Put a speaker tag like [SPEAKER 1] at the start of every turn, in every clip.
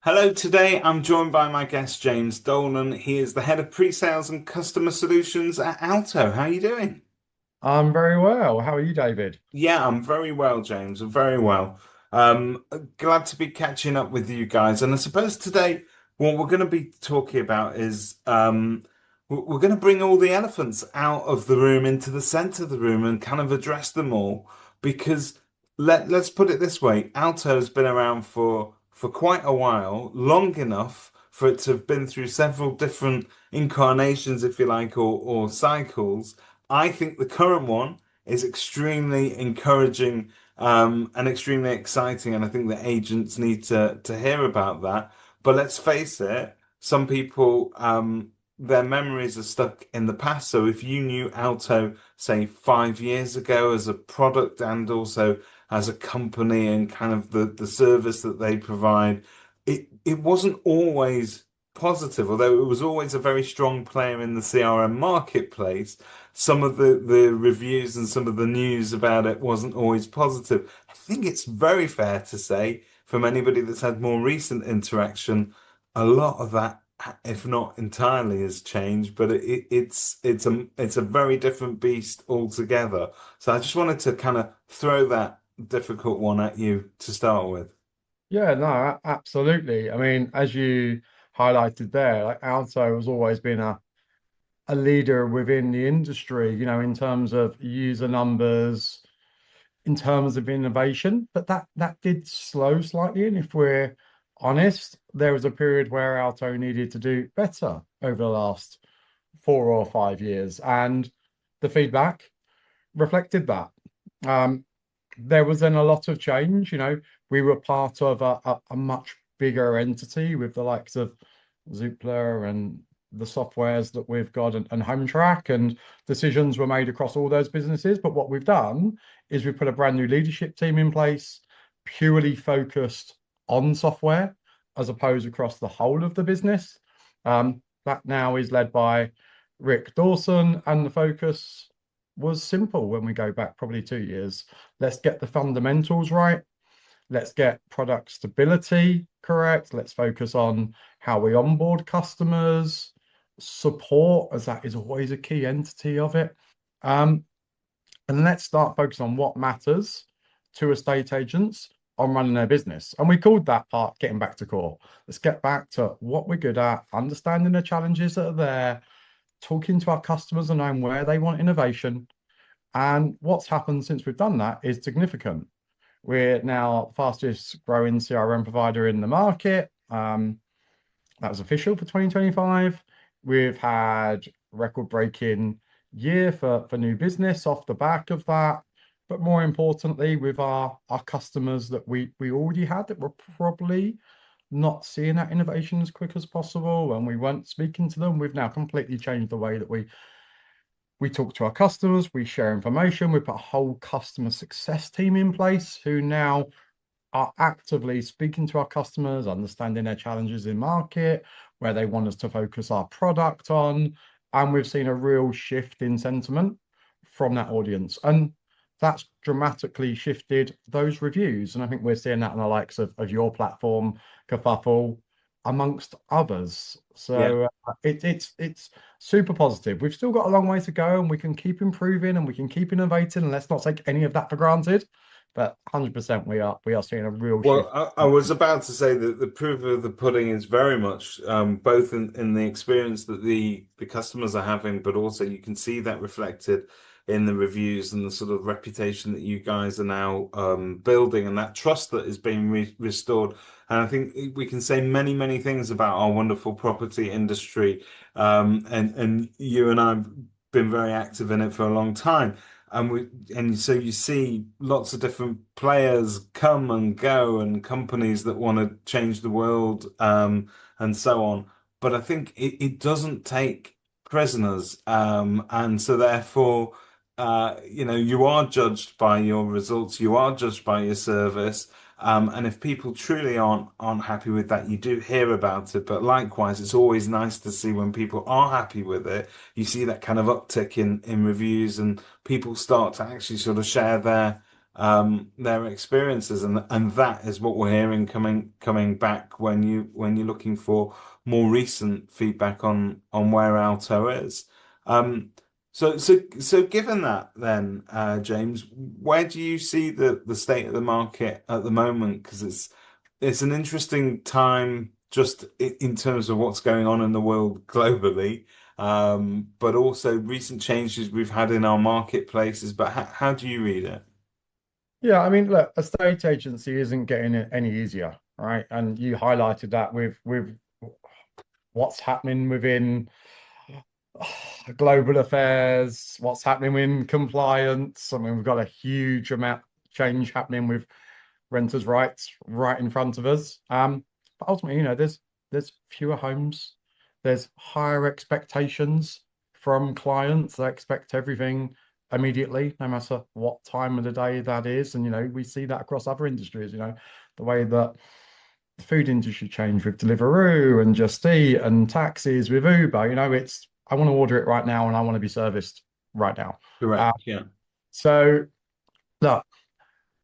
[SPEAKER 1] Hello, today I'm joined by my guest James Dolan. He is the head of pre-sales and customer solutions at Alto. How are you doing?
[SPEAKER 2] I'm very well. How are you, David?
[SPEAKER 1] Yeah, I'm very well, James. I'm very well. Glad to be catching up with you guys. And I suppose today what we're going to be talking about is we're going to bring all the elephants out of the room into the center of the room and kind of address them all. Because let's put it this way, Alto's been around for quite a while, long enough for it to have been through several different incarnations, if you like, or cycles. I think the current one is extremely encouraging and extremely exciting, and I think the agents need to hear about that. But let's face it, some people their memories are stuck in the past. So if you knew Alto, say 5 years ago as a product and also as a company and kind of the service that they provide, it wasn't always positive, although it was always a very strong player in the CRM marketplace. Some of the reviews and some of the news about it wasn't always positive. I think it's very fair to say, from anybody that's had more recent interaction, a lot of that, if not entirely, has changed. But it's a very different beast altogether. So I just wanted to kind of throw that difficult one at you to start with.
[SPEAKER 2] Yeah, no, absolutely. I mean, as you highlighted there, like Alto has always been a leader within the industry, in terms of user numbers, in terms of innovation, but that did slow slightly. And if we're honest, there was a period where Alto needed to do better over the last 4 or 5 years, and the feedback reflected that. Um, there was then a lot of change. We were part of a much bigger entity with the likes of Zoopla and the softwares that we've got and Home Track, and decisions were made across all those businesses. But what we've done is we've put a brand new leadership team in place, purely focused on software as opposed across the whole of the business. That now is led by Rick Dawson, and the focus was simple when we go back probably 2 years. Let's get the fundamentals right. Let's get product stability correct. Let's focus on how we onboard customers, support, as that is always a key entity of it. Um, and let's start focusing on what matters to estate agents on running their business. And we called that part getting back to core. Let's get back to what we're good at, understanding the challenges that are there, talking to our customers and knowing where they want innovation. And what's happened since we've done that is significant. We're now fastest growing CRM provider in the market. That was official for 2025. We've had record-breaking year for new business off the back of that. But more importantly, with our customers that we already had, that were probably not seeing that innovation as quick as possible, and we weren't speaking to them, we've now completely changed the way that we talk to our customers, we share information, we put a whole customer success team in place who now are actively speaking to our customers, understanding their challenges in market, where they want us to focus our product on. And we've seen a real shift in sentiment from that audience. And that's dramatically shifted those reviews. And I think we're seeing that in the likes of your platform, Kerfuffle, amongst others.
[SPEAKER 1] Yeah.
[SPEAKER 2] So it's super positive. We've still got a long way to go, and we can keep improving and we can keep innovating. And let's not take any of that for granted. But 100% we are seeing a real
[SPEAKER 1] Well,
[SPEAKER 2] shift.
[SPEAKER 1] I was about to say that the proof of the pudding is very much both in the experience that the customers are having, but also you can see that reflected in the reviews and the sort of reputation that you guys are now building and that trust that is being restored. And I think we can say many, many things about our wonderful property industry. And you and I've been very active in it for a long time. And so you see lots of different players come and go and companies that want to change the world and so on. But I think it doesn't take prisoners. And so therefore, you are judged by your results, you are judged by your service. And if people truly aren't happy with that, you do hear about it. But likewise, it's always nice to see when people are happy with it. You see that kind of uptick in reviews and people start to actually sort of share their experiences, and that is what we're hearing coming back when you're looking for more recent feedback on where Alto is. Um, so given that, then James, where do you see the state of the market at the moment? Because it's an interesting time just in terms of what's going on in the world globally, but also recent changes we've had in our marketplaces. But how do you read it?
[SPEAKER 2] Yeah, I mean, look, a state agency isn't getting it any easier, right? And you highlighted that with what's happening within global affairs, what's happening in compliance. I mean, we've got a huge amount of change happening with renters' rights right in front of us. But ultimately, there's fewer homes, there's higher expectations from clients. They expect everything immediately, no matter what time of the day that is. And we see that across other industries, the way that the food industry changed with Deliveroo and Just Eat and taxis with Uber. It's I want to order it right now and I want to be serviced right now. Uh,
[SPEAKER 1] Correct. Yeah.
[SPEAKER 2] so look,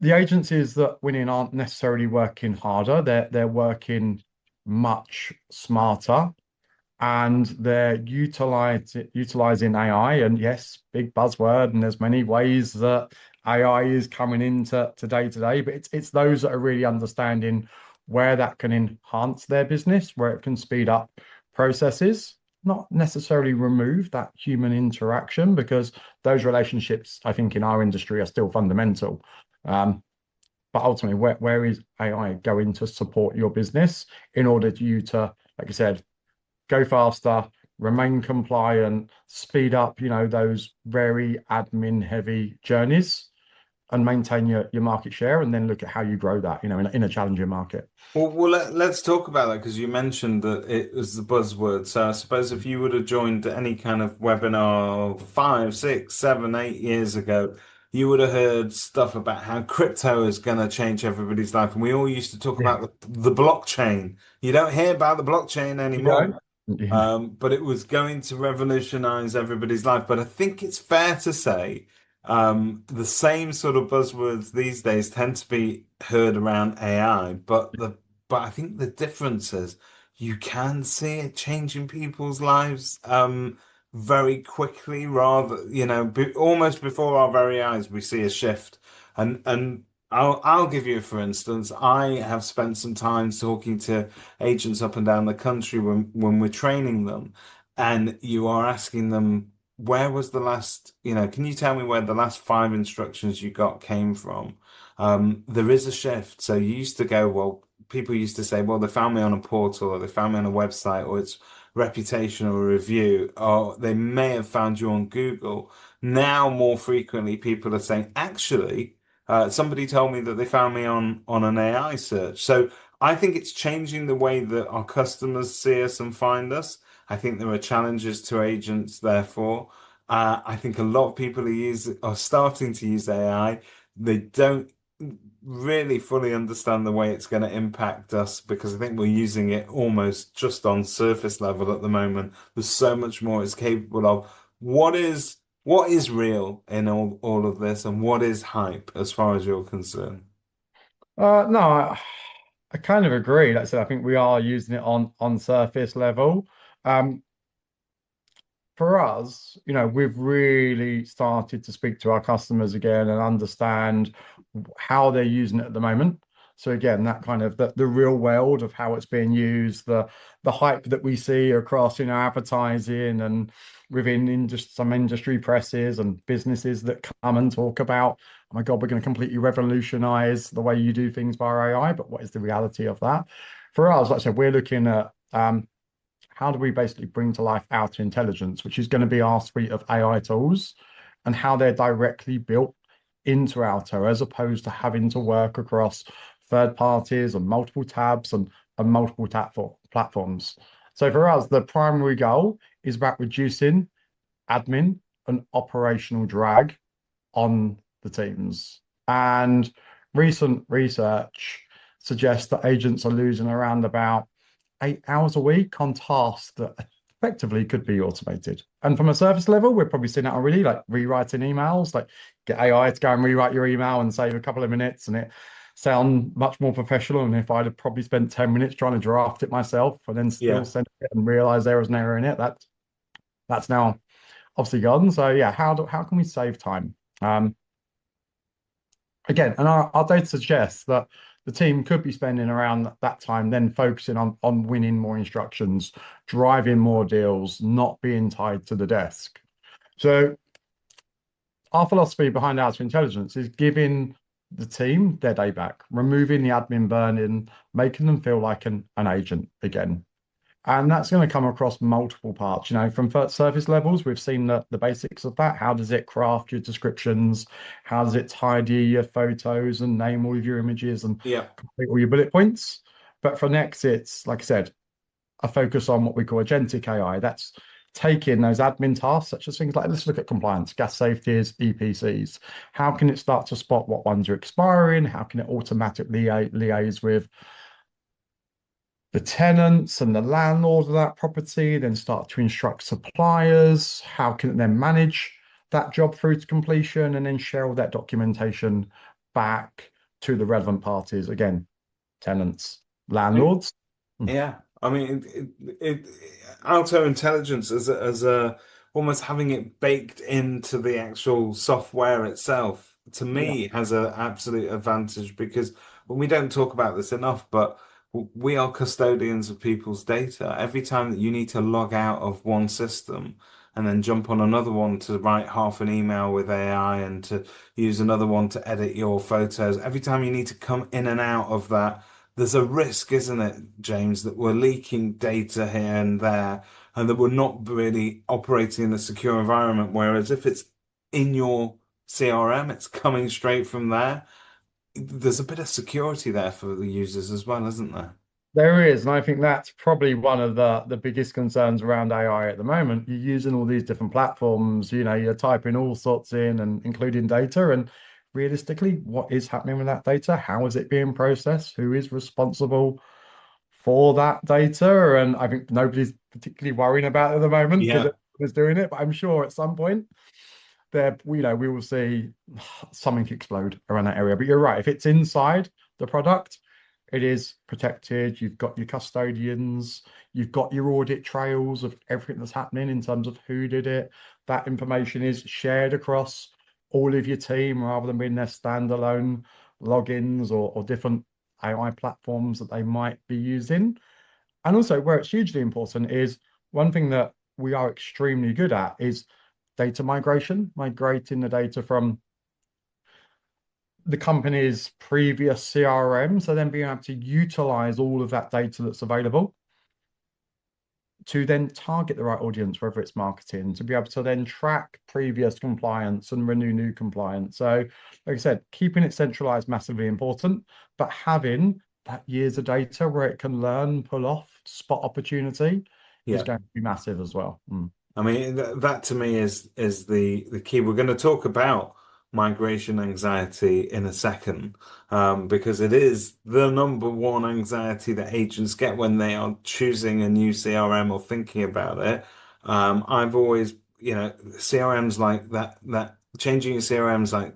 [SPEAKER 2] the agencies that win in aren't necessarily working harder. They're working much smarter and they're utilizing AI. And yes, big buzzword, and there's many ways that AI is coming into day to day, but it's those that are really understanding where that can enhance their business, where it can speed up processes, not necessarily remove that human interaction, because those relationships, I think, in our industry are still fundamental. Um, but ultimately, where is AI going to support your business in order to you to, like I said, go faster, remain compliant, speed up, those very admin heavy journeys and maintain your market share and then look at how you grow that, in a challenging market.
[SPEAKER 1] Well, let's talk about that because you mentioned that it was the buzzword. So I suppose if you would have joined any kind of webinar 5, 6, 7, 8 years ago, you would have heard stuff about how crypto is going to change everybody's life. And we all used to talk
[SPEAKER 2] Yeah.
[SPEAKER 1] about the blockchain. You don't hear about the blockchain
[SPEAKER 2] You
[SPEAKER 1] anymore.
[SPEAKER 2] don't? Yeah.
[SPEAKER 1] But it was going to revolutionize everybody's life. But I think it's fair to say the same sort of buzzwords these days tend to be heard around AI. But I think the difference is you can see it changing people's lives very quickly, rather, almost before our very eyes, we see a shift. And I'll give you, for instance, I have spent some time talking to agents up and down the country when we're training them, and you are asking them, where was the last, can you tell me where the last 5 instructions you got came from? There is a shift. So you used to go, well, people used to say, well, they found me on a portal or they found me on a website or it's reputation or a review, or they may have found you on Google. Now, more frequently, people are saying, actually, somebody told me that they found me on an AI search. So I think it's changing the way that our customers see us and find us. I think there are challenges to agents, therefore. I think a lot of people are starting to use AI. They don't really fully understand the way it's going to impact us because I think we're using it almost just on surface level at the moment. There's so much more it's capable of. What is real in all of this and what is hype as far as you're concerned?
[SPEAKER 2] No, I kind of agree. Like I said, I think we are using it on surface level. Um, for us, we've really started to speak to our customers again and understand how they're using it at the moment. So again, that kind of the real world of how it's being used, the hype that we see across, advertising and within some industry presses and businesses that come and talk about, oh my God, we're going to completely revolutionize the way you do things via AI. But what is the reality of that? For us, like I said, we're looking at how do we basically bring to life Alto Intelligence, which is going to be our suite of AI tools and how they're directly built into Alto as opposed to having to work across third parties and multiple tabs and multiple platforms. So for us, the primary goal is about reducing admin and operational drag on the teams. And recent research suggests that agents are losing around about 8 hours a week on tasks that effectively could be automated. And from a surface level, we're probably seeing that already, like rewriting emails, like get AI to go and rewrite your email and save a couple of minutes and it sound much more professional than if I'd have probably spent 10 minutes trying to draft it myself and then still
[SPEAKER 1] Yeah.
[SPEAKER 2] send it and realize there was an error in it. That's now obviously gone. So yeah, how can we save time? Um, Again, and our data suggests that the team could be spending around that time then focusing on winning more instructions, driving more deals, not being tied to the desk. So our philosophy behind Alto Intelligence is giving the team their day back, removing the admin burden, making them feel like an agent again. And that's going to come across multiple parts. From first surface levels, we've seen the basics of that. How does it craft your descriptions? How does it tidy your photos and name all of your images and
[SPEAKER 1] Yeah.
[SPEAKER 2] complete all your bullet points? But for next, it's like I said, a focus on what we call agentic AI. That's taking those admin tasks, such as things like let's look at compliance, gas safeties, EPCs. How can it start to spot what ones are expiring? How can it automatically liaise with the tenants and the landlord of that property, then start to instruct suppliers? How can it then manage that job through to completion and then share all that documentation back to the relevant parties? Again, tenants, landlords. Hmm.
[SPEAKER 1] Yeah, I mean, Alto Intelligence as a almost having it baked into the actual software itself, to
[SPEAKER 2] Yeah.
[SPEAKER 1] me has an absolute advantage because when we don't talk about this enough, but we are custodians of people's data. Every time that you need to log out of one system and then jump on another one to write half an email with AI and to use another one to edit your photos, every time you need to come in and out of that there's a risk, isn't it, James, that we're leaking data here and there, and that we're not really operating in a secure environment. Whereas if it's in your CRM, it's coming straight from there. There's a bit of security there for the users as well, isn't there?
[SPEAKER 2] There is, and I think that's probably one of the biggest concerns around AI at the moment. You're using all these different platforms, you're typing all sorts in and including data, and realistically, what is happening with that data? How is it being processed? Who is responsible for that data? And I think nobody's particularly worrying about it at the moment because
[SPEAKER 1] Yeah,
[SPEAKER 2] everyone's doing it. But I'm sure at some point there, we will see something explode around that area. But you're right, if it's inside the product, it is protected. You've got your custodians, you've got your audit trails of everything that's happening in terms of who did it. That information is shared across all of your team rather than being their standalone logins or different AI platforms that they might be using. And also, where it's hugely important is one thing that we are extremely good at is data migration, migrating the data from the company's previous CRM. So then being able to utilize all of that data that's available to then target the right audience, whether it's marketing, to be able to then track previous compliance and renew new compliance. So, like I said, keeping it centralized massively important, but having that years of data where it can learn, pull off, spot opportunity is
[SPEAKER 1] yeah.
[SPEAKER 2] going to be massive as well. Mm.
[SPEAKER 1] I mean, that to me is the key. We're going to talk about migration anxiety in a second, because it is the number one anxiety that agents get when they are choosing a new CRM or thinking about it. I've always, CRMs like that changing your CRMs like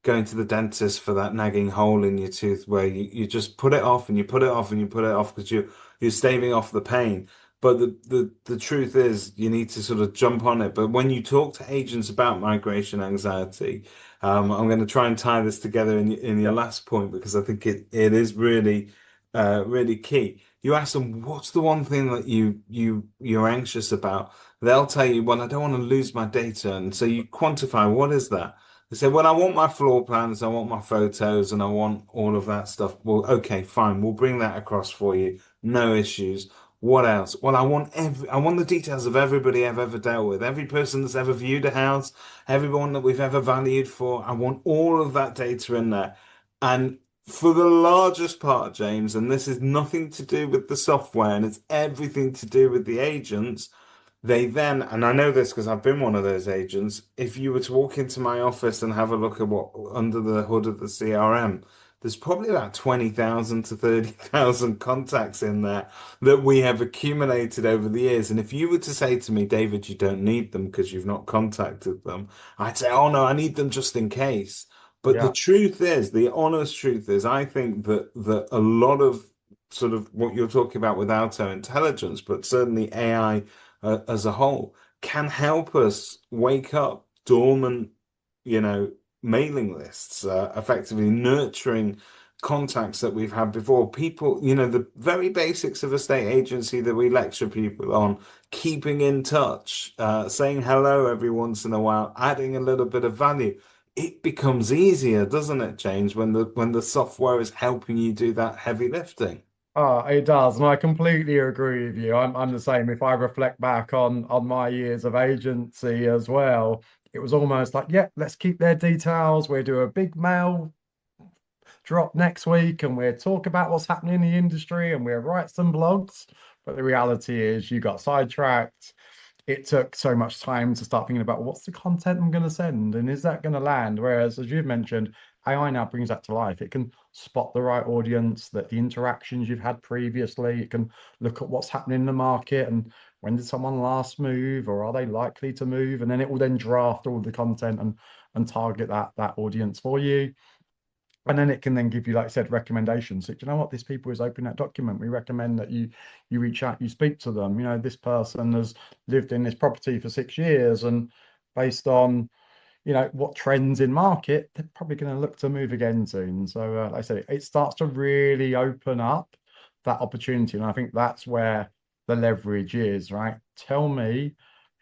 [SPEAKER 1] going to the dentist for that nagging hole in your tooth where you just put it off and you put it off and you put it off because you're staving off the pain. But the truth is you need to sort of jump on it. But when you talk to agents about migration anxiety, I'm going to try and tie this together in your
[SPEAKER 2] Yeah.
[SPEAKER 1] last point because I think it is really really key. You ask them what's the one thing that you're anxious about. They'll tell you, well, I don't want to lose my data. And so you quantify what is that? They said, well, I want my floor plans, I want my photos, and I want all of that stuff. Well, okay, fine. We'll bring that across for you. No issues. What else? Well, I want the details of everybody I've ever dealt with, every person that's ever viewed a house, everyone that we've ever valued for. I want all of that data in there. And for the largest part, James, and this is nothing to do with the software and it's everything to do with the agents. They then, and I know this because I've been one of those agents, if you were to walk into my office and have a look at what under the hood of the CRM, there's probably about 20,000 to 30,000 contacts in there that we have accumulated over the years. And if you were to say to me, David, you don't need them because you've not contacted them, I'd say, oh no, I need them just in case. But the
[SPEAKER 2] Yeah.
[SPEAKER 1] truth is, the honest truth is, I think that a lot of sort of what you're talking about with Alto intelligence, but certainly AI as a whole, can help us wake up dormant, you know, mailing lists, effectively nurturing contacts that we've had before. People, you know, the very basics of a state agency that we lecture people on, keeping in touch, saying hello every once in a while, adding a little bit of value. It becomes easier, doesn't it, James, when the software is helping you do that heavy lifting?
[SPEAKER 2] It does, and I completely agree with you. I'm the same. If I reflect back on my years of agency as well, it was almost like, yeah, let's keep their details. We'll do a big mail drop next week, and we'll talk about what's happening in the industry, and we'll write some blogs. But the reality is, you got sidetracked. It took so much time to start thinking about what's the content I'm going to send and is that going to land? Whereas, as you've mentioned, AI now brings that to life. It can spot the right audience, that the interactions you've had previously. It can look at what's happening in the market and when did someone last move or are they likely to move? And then it will then draft all the content and target that audience for you. And then it can then give you, like I said, recommendations. So, do you know what? This people is open that document. We recommend that you reach out, you speak to them. You know, this person has lived in this property for 6 years, and based on what trends in market, they're probably going to look to move again soon. So, like I said, it starts to really open up that opportunity, and I think that's where the leverage is, right? Tell me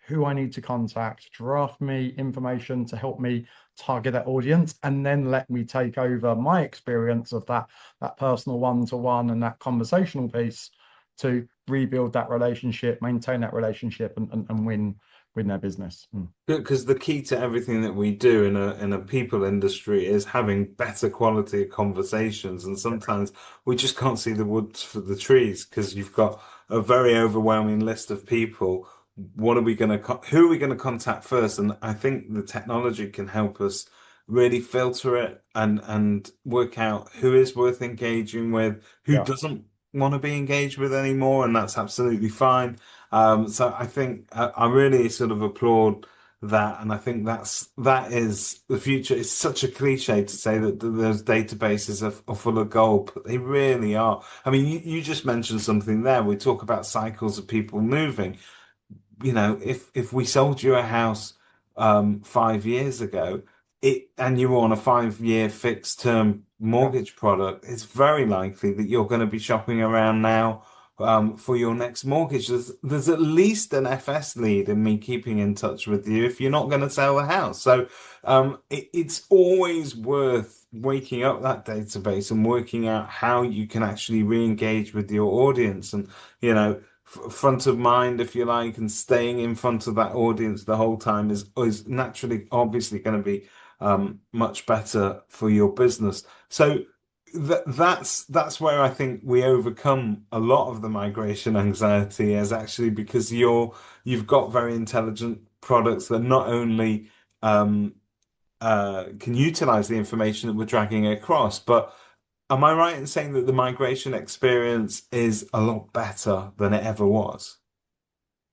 [SPEAKER 2] who I need to contact, draft me information to help me target that audience, and then let me take over my experience of that personal one-to-one and that conversational piece to rebuild that relationship, maintain that relationship, and win their business. Mm.
[SPEAKER 1] Because the key to everything that we do in a people industry is having better quality conversations, and sometimes we just can't see the woods for the trees because you've got a very overwhelming list of people. What are we going to, who are we going to contact first? And I think the technology can help us really filter it and work out who is worth engaging with, who
[SPEAKER 2] Yeah.
[SPEAKER 1] doesn't want to be engaged with anymore, and that's absolutely fine. So I think I really sort of applaud that, and I think that is the future. It's such a cliche to say that those databases are full of gold, but they really are. I mean, you just mentioned something there. We talk about cycles of people moving. You know, if we sold you a house 5 years ago, it and you were on a 5 year fixed term
[SPEAKER 2] Yeah.
[SPEAKER 1] mortgage product, it's very likely that you're going to be shopping around now for your next mortgage. There's at least an FS lead in me keeping in touch with you if you're not going to sell the house. So it's always worth waking up that database and working out how you can actually re-engage with your audience and, you know, front of mind, if you like, and staying in front of that audience the whole time is naturally, obviously, going to be much better for your business. So that's where I think we overcome a lot of the migration anxiety, is actually because you've got very intelligent products that not only can utilize the information that we're dragging across, but am I right in saying that the migration experience is a lot better than it ever was?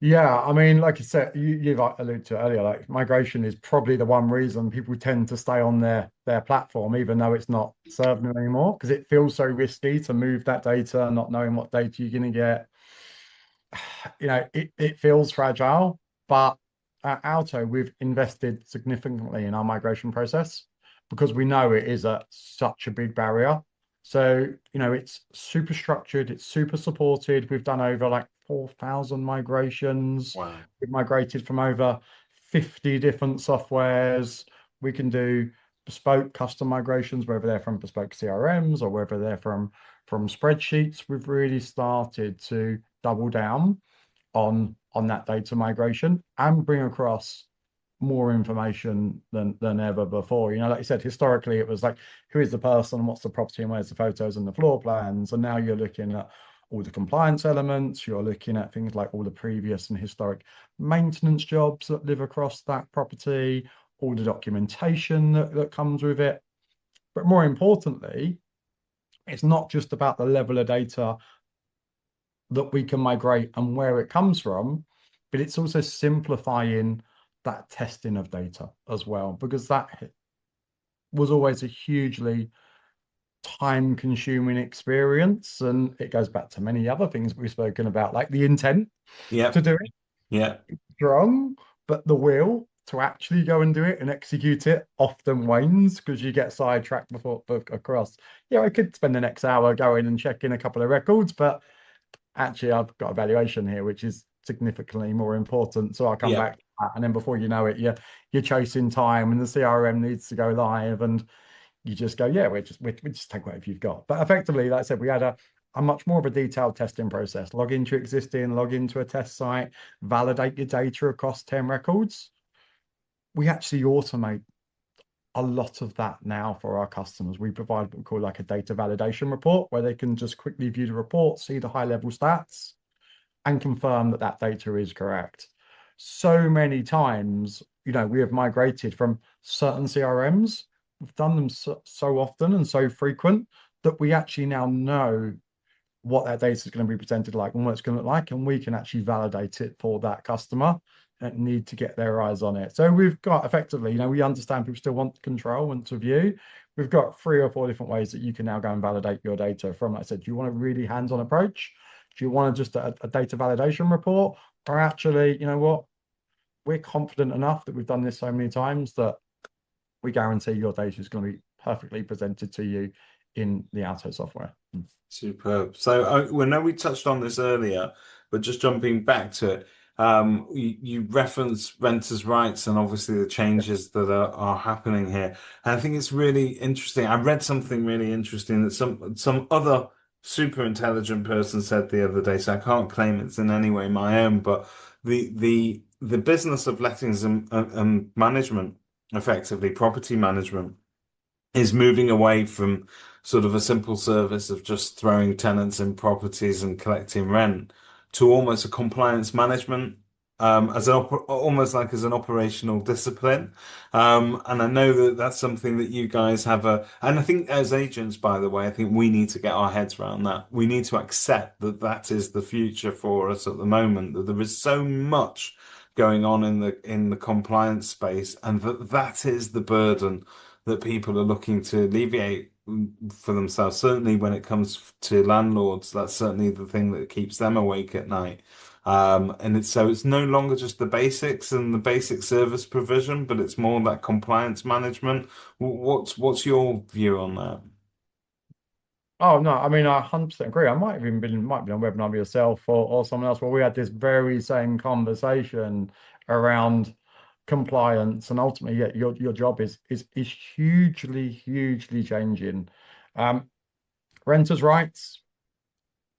[SPEAKER 2] Yeah, I mean, like you said, you've alluded to it earlier, like migration is probably the one reason people tend to stay on their platform, even though it's not serving them anymore, because it feels so risky to move that data, not knowing what data you're going to get. It feels fragile, but at Alto, we've invested significantly in our migration process because we know it is such a big barrier. So, it's super structured, it's super supported. We've done over like 4,000 migrations.
[SPEAKER 1] Wow.
[SPEAKER 2] We've migrated from over 50 different softwares. We can do bespoke custom migrations, whether they're from bespoke CRMs or whether they're from spreadsheets. We've really started to double down on that data migration and bring across more information than ever before. Like you said, historically it was like, who is the person, what's the property, and where's the photos and the floor plans? And now you're looking at all the compliance elements, you're looking at things like all the previous and historic maintenance jobs that live across that property, all the documentation that comes with it. But more importantly, It's not just about the level of data that we can migrate and where it comes from, but it's also simplifying that testing of data as well, because that was always a hugely time consuming experience. And it goes back to many other things we've spoken about, like the intent to
[SPEAKER 1] Yep.
[SPEAKER 2] do it
[SPEAKER 1] Yeah.
[SPEAKER 2] strong, but the will to actually go and do it and execute it often wanes because you get sidetracked before across. Yeah, I could spend the next hour going and checking a couple of records, but actually I've got a valuation here, which is significantly more important. So I'll come
[SPEAKER 1] Yeah.
[SPEAKER 2] back to that. And then before you know it, you're chasing time and the CRM needs to go live and you just go, yeah, we just take whatever you've got. But effectively, like I said, we had a much more of a detailed testing process. Log into existing, log into a test site, validate your data across 10 records. We actually automate a lot of that now for our customers. We provide what we call like a data validation report where they can just quickly view the report, see the high level stats, and confirm that that data is correct. So many times, we have migrated from certain CRMs. We've done them so often and so frequent that we actually now know what that data is going to be presented like and what it's going to look like, and we can actually validate it for that customer that need to get their eyes on it. So we've got effectively, we understand people still want control and to view. We've got 3 or 4 different ways that you can now go and validate your data from, like I said, do you want a really hands-on approach? Do you want just a data validation report? Or actually, you know what? We're confident enough that we've done this so many times that we guarantee your data is going to be perfectly presented to you in the Alto software.
[SPEAKER 1] Superb. So we know we touched on this earlier, but just jumping back to it, you referenced renters' rights and obviously the changes that are happening here. And I think it's really interesting. I read something really interesting that some other super intelligent person said the other day, so I can't claim it's in any way my own, but the business of lettings and management, effectively property management, is moving away from sort of a simple service of just throwing tenants in properties and collecting rent to almost a compliance management, as almost like as an operational discipline. And I know that that's something that you guys have and I think as agents, by the way, I think we need to get our heads around that. We need to accept that that is the future for us at the moment, that there is so much going on in the compliance space, and that is the burden that people are looking to alleviate for themselves. Certainly when it comes to landlords, that's certainly the thing that keeps them awake at night. And it's no longer just the basics and the basic service provision, but it's more that compliance management. What's your view on that?
[SPEAKER 2] Oh no, I mean I 100% agree. I might have been on a webinar yourself or someone else where we had this very same conversation around compliance, and ultimately, yeah, your job is hugely changing. Um, Renters' rights,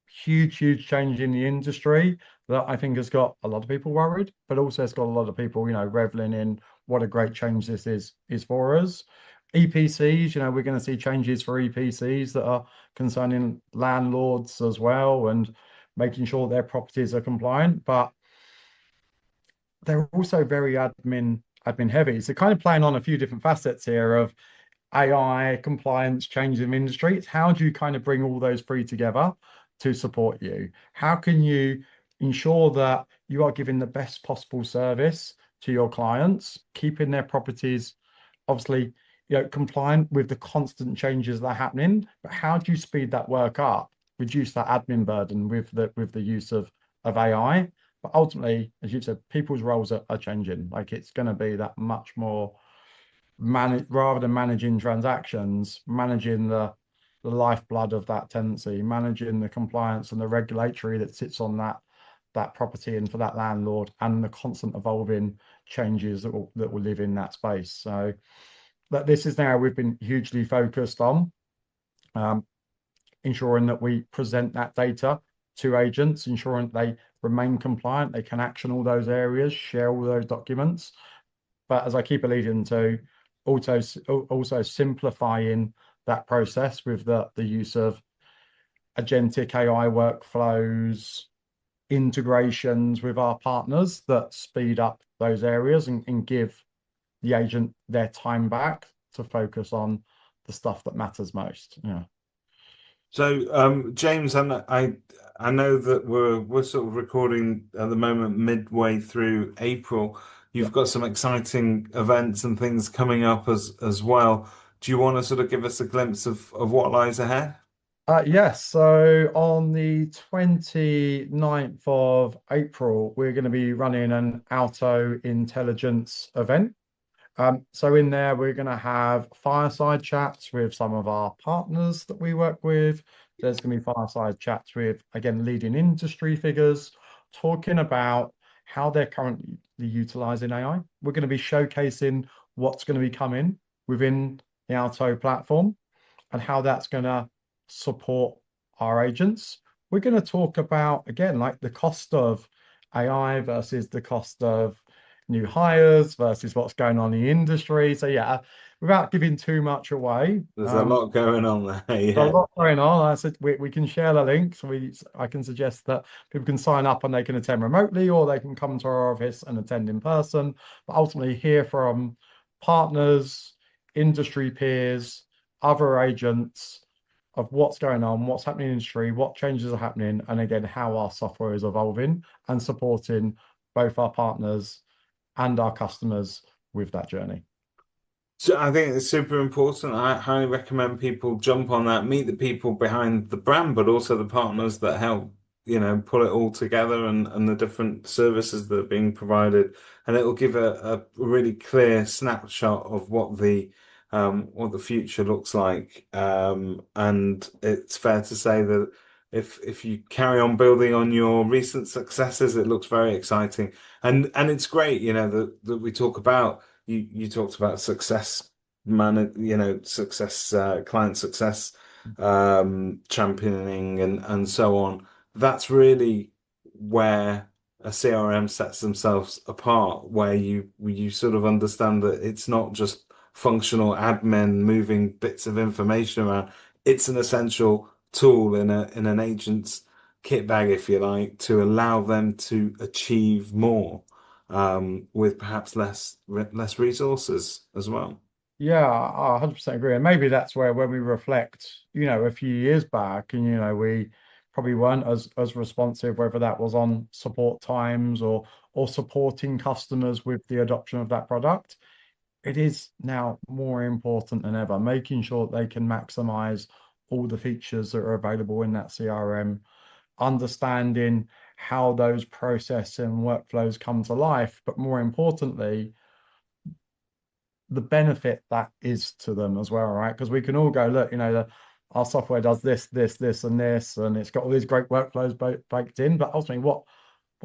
[SPEAKER 2] huge change in the industry that I think has got a lot of people worried, but also it's got a lot of people, reveling in what a great change this is for us. EPCs, we're going to see changes for EPCs that are concerning landlords as well and making sure their properties are compliant, but they're also very admin heavy. So kind of playing on a few different facets here of AI, compliance, changes in industry. It's how do you kind of bring all those three together to support you? How can you ensure that you are giving the best possible service to your clients, keeping their properties obviously, compliant with the constant changes that are happening, but how do you speed that work up, reduce that admin burden with the use of AI? But ultimately, as you've said, people's roles are changing. Like it's going to be that much more manage rather than managing transactions, managing the lifeblood of that tenancy, managing the compliance and the regulatory that sits on that property and for that landlord, and the constant evolving changes that will live in that space. So that this is now we've been hugely focused on um, ensuring that we present that data to agents, ensuring they remain compliant, they can action all those areas, share all those documents. But as I keep alluding to, also simplifying that process with the use of agentic AI workflows, integrations with our partners that speed up those areas and give the agent their time back to focus on the stuff that matters most. Yeah.
[SPEAKER 1] So, James, I know that we're sort of recording at the moment midway through April.
[SPEAKER 2] Yeah.
[SPEAKER 1] You've got some exciting events and things coming up as well. Do you want to sort of give us a glimpse of what lies ahead?
[SPEAKER 2] Yes, so on the 29th of April, we're going to be running an Alto intelligence event. So in there, we're going to have fireside chats with some of our partners that we work with. There's going to be fireside chats with, again, leading industry figures, talking about how they're currently utilizing AI. We're going to be showcasing what's going to be coming within the Alto platform and how that's going to support our agents. We're going to talk about, again, like the cost of AI versus the cost of new hires versus what's going on in the industry. So, yeah, without giving too much away,
[SPEAKER 1] There's a lot going on there.
[SPEAKER 2] a
[SPEAKER 1] Yeah.
[SPEAKER 2] lot going on. I said we can share the links. I can suggest that people can sign up and they can attend remotely or they can come to our office and attend in person. But ultimately hear from partners, industry peers, other agents of what's going on, what's happening in the industry, what changes are happening, and again, how our software is evolving and supporting both our partners and our customers with that journey.
[SPEAKER 1] So I think it's super important. I highly recommend people jump on that, meet the people behind the brand, but also the partners that help, pull it all together and the different services that are being provided. And it will give a really clear snapshot of what the future looks like. And it's fair to say that if you carry on building on your recent successes, it looks very exciting. And it's great, that we talk about you talked about success, client success, championing and so on. That's really where a CRM sets themselves apart, where you sort of understand that it's not just functional admin moving bits of information around. It's an essential tool in an agent's kit bag, if you like, to allow them to achieve more with perhaps less resources as well.
[SPEAKER 2] Yeah, I 100% agree. And maybe that's where when we reflect, a few years back and, we probably weren't as responsive, whether that was on support times or supporting customers with the adoption of that product. It is now more important than ever, making sure they can maximize all the features that are available in that CRM, understanding how those process and workflows come to life, but more importantly, the benefit that is to them as well, right? Because we can all go, look, our software does this, this, this, and this, and it's got all these great workflows baked in. But ultimately, what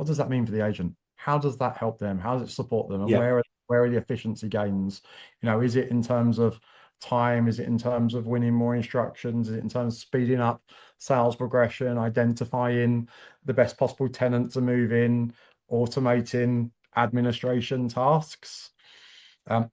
[SPEAKER 2] does that mean for the agent? How does that help them? How does it support them? And
[SPEAKER 1] Yeah.
[SPEAKER 2] where are the efficiency gains? Is it in terms of time? Is it in terms of winning more instructions? Is it in terms of speeding up sales progression, identifying the best possible tenant to move in, automating administration tasks? Um,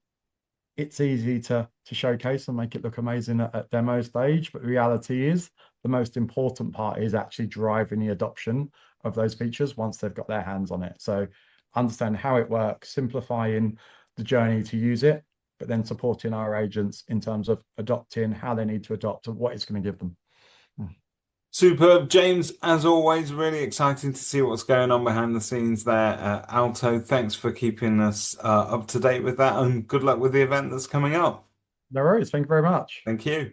[SPEAKER 2] it's easy to showcase and make it look amazing at demo stage, but the reality is the most important part is actually driving the adoption of those features once they've got their hands on it. So understand how it works, simplifying the journey to use it, but then supporting our agents in terms of adopting how they need to adopt and what it's going to give them.
[SPEAKER 1] Superb, James. As always, really exciting to see what's going on behind the scenes there at Alto. Thanks for keeping us up to date with that, and good luck with the event that's coming up.
[SPEAKER 2] No worries. Thank you very much.
[SPEAKER 1] Thank you.